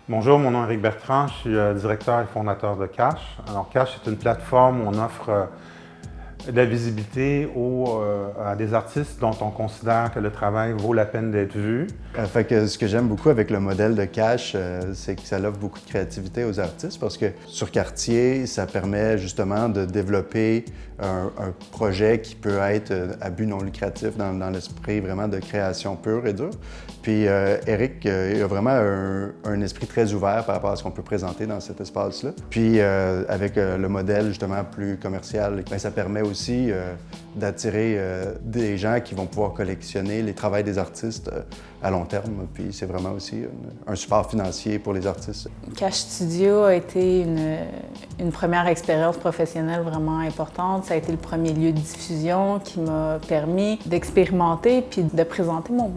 Bonjour, mon nom est Éric Bertrand, je suis directeur et fondateur de Cash. Alors Cash est une plateforme où on offre de la visibilité à des artistes dont on considère que le travail vaut la peine d'être vu. Ce que j'aime beaucoup avec le modèle de Cash, c'est que ça offre beaucoup de créativité aux artistes parce que sur Cartier, ça permet justement de développer un projet qui peut être à but non lucratif dans l'esprit vraiment de création pure et dure. Puis Éric, il a vraiment un esprit très ouvert par rapport à ce qu'on peut présenter dans cet espace-là. Puis avec le modèle justement plus commercial, bien, ça permet aussi d'attirer des gens qui vont pouvoir collectionner les travaux des artistes à long terme. Puis c'est vraiment aussi un support financier pour les artistes. Cash Studio a été une première expérience professionnelle vraiment importante. Ça a été le premier lieu de diffusion qui m'a permis d'expérimenter puis de présenter mon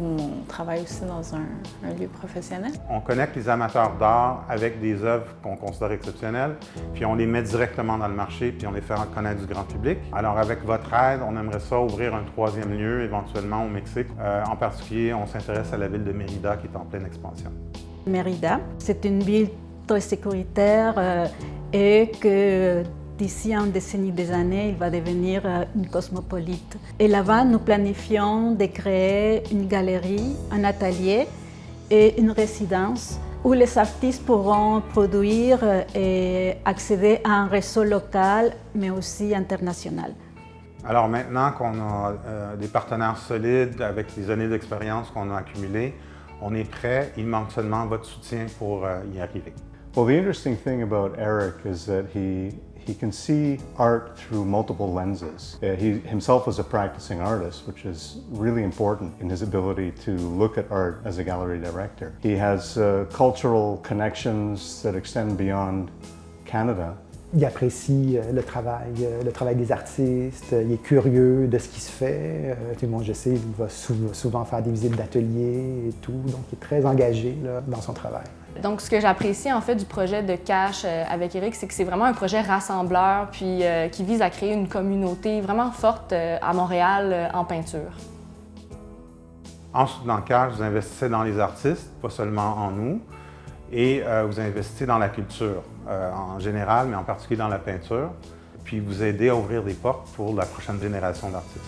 travail aussi dans un lieu professionnel. On connecte les amateurs d'art avec des œuvres qu'on considère exceptionnelles, puis on les met directement dans le marché, puis on les fait connaître du grand public. Alors avec votre aide, on aimerait ça ouvrir un troisième lieu, éventuellement au Mexique. En particulier, on s'intéresse à la ville de Mérida qui est en pleine expansion. Mérida, c'est une ville très sécuritaire et que d'ici une décennie des années, il va devenir une cosmopolite. Et là-bas, nous planifions de créer une galerie, un atelier et une résidence où les artistes pourront produire et accéder à un réseau local, mais aussi international. Alors maintenant qu'on a des partenaires solides avec les années d'expérience qu'on a accumulées, on est prêt. Il manque seulement votre soutien pour y arriver. Well, the interesting thing about Eric is that he can see art through multiple lenses. He himself was a practicing artist, which is really important in his ability to look at art as a gallery director. He has cultural connections that extend beyond Canada. Il apprécie le travail des artistes, il est curieux de ce qui se fait. Moi, je sais, il va souvent faire des visites d'ateliers et tout, donc il est très engagé là, dans son travail. Donc, ce que j'apprécie en fait du projet de Cash avec Éric, c'est que c'est vraiment un projet rassembleur puis qui vise à créer une communauté vraiment forte à Montréal en peinture. Ensuite, dans Cash, vous investissez dans les artistes, pas seulement en nous, et vous investissez dans la culture en général, mais en particulier dans la peinture, puis vous aidez à ouvrir des portes pour la prochaine génération d'artistes.